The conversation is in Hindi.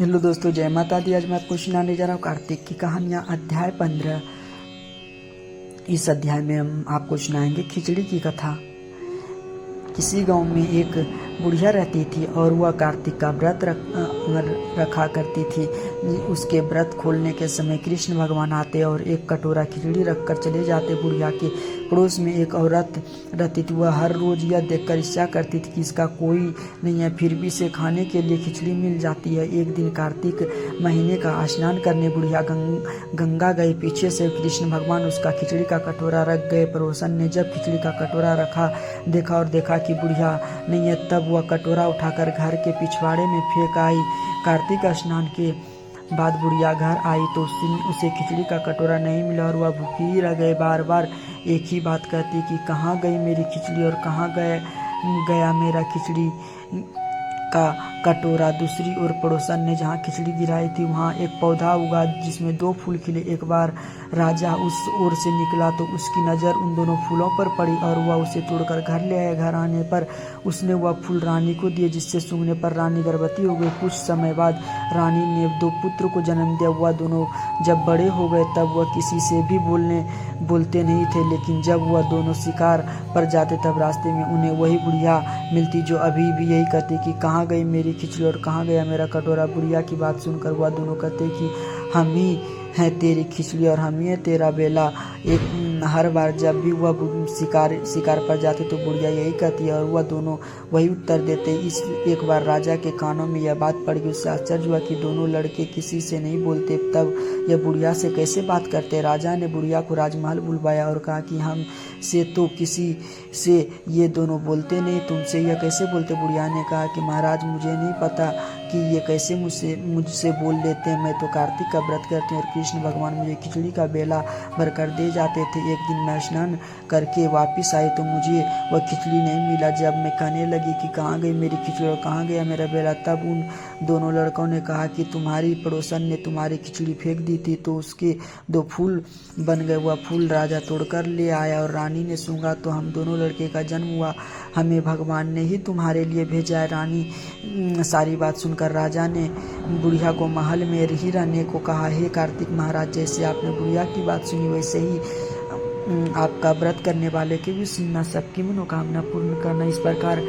हेलो दोस्तों, जय माता दी। आज मैं आपको सुनाने जा रहा हूँ कार्तिक की कहानियाँ, अध्याय 15। इस अध्याय में हम आपको सुनाएंगे खिचड़ी की कथा। किसी गांव में एक बुढ़िया रहती थी और वह कार्तिक का व्रत रखा करती थी। उसके व्रत खोलने के समय कृष्ण भगवान आते और एक कटोरा खिचड़ी रखकर चले जाते। बुढ़िया के पड़ोस में एक औरत रहती थी। वह हर रोज यह देखकर ईर्ष्या करती थी कि इसका कोई नहीं है, फिर भी इसे खाने के लिए खिचड़ी मिल जाती है। एक दिन कार्तिक महीने का स्नान करने बुढ़िया गंगा गए। पीछे से कृष्ण भगवान उसका खिचड़ी का कटोरा रख गए। पड़ोसन ने जब खिचड़ी का कटोरा देखा कि बुढ़िया नहीं है, तब वह कटोरा उठाकर घर के पिछवाड़े में फेंक आई। कार्तिक स्नान के बाद बुढ़िया घर आई तो उसे खिचड़ी का कटोरा नहीं मिला और वह भूखी ही रह गई। बार बार एक ही बात कहती कि कहाँ गई मेरी खिचड़ी और कहाँ गया मेरा खिचड़ी का कटोरा। दूसरी ओर पड़ोसन ने जहाँ खिचड़ी गिराई थी वहाँ एक पौधा उगा जिसमें 2 फूल खिले। एक बार राजा उस ओर से निकला तो उसकी नज़र उन दोनों फूलों पर पड़ी और वह उसे तोड़कर घर ले आया। घर आने पर उसने वह फूल रानी को दिए, जिससे सूंघने पर रानी गर्भवती हो गई। कुछ समय बाद रानी ने 2 पुत्र को जन्म दिया। वह दोनों जब बड़े हो गए तब वह किसी से भी बोलते नहीं थे, लेकिन जब वह दोनों शिकार पर जाते तब रास्ते में उन्हें वही बुढ़िया मिलती जो अभी भी यही कहती कि कहाँ गई मेरी खिचड़ी और कहाँ गया मेरा कटोरा। बुढ़िया की बात सुनकर वह दोनों कहते कि हम ही है तेरी खिचड़ी और हम ही है तेरा बेला। हर बार जब भी वह शिकार पर जाते तो बुढ़िया यही कहती है और वह दोनों वही उत्तर देते। एक बार राजा के कानों में यह बात पड़ गई। उससे आश्चर्य हुआ कि दोनों लड़के किसी से नहीं बोलते, तब यह बुढ़िया से कैसे बात करते। राजा ने बुढ़िया को राजमहल बुलवाया और कहा कि हम से तो किसी से ये दोनों बोलते नहीं, तुमसे यह कैसे बोलते। बुढ़िया ने कहा कि महाराज, मुझे नहीं पता कि ये कैसे मुझसे बोल लेते हैं। मैं तो कार्तिक का व्रत करती हूँ और कृष्ण भगवान मुझे खिचड़ी का बेला भरकर दे जाते थे। एक दिन मैं स्नान करके वापस आई तो मुझे वह खिचड़ी नहीं मिला। जब मैं कहने लगी कि कहाँ गई मेरी खिचड़ी और कहाँ गया मेरा बेला, तब उन दोनों लड़कों ने कहा कि तुम्हारी पड़ोसन ने तुम्हारी खिचड़ी फेंक दी थी तो उसके 2 फूल बन गए। वह फूल राजा तोड़कर ले आया और रानी ने सूंघा तो हम दोनों लड़के का जन्म हुआ। हमें भगवान ने ही तुम्हारे लिए भेजा है। रानी सारी बात सुनकर राजा ने बुढ़िया को महल में ही रहने को कहा। हे कार्तिक महाराज, जैसे आपने बुढ़िया की बात सुनी वैसे ही आपका व्रत करने वाले की भी सुनना, सबकी मनोकामना पूर्ण करना। इस प्रकार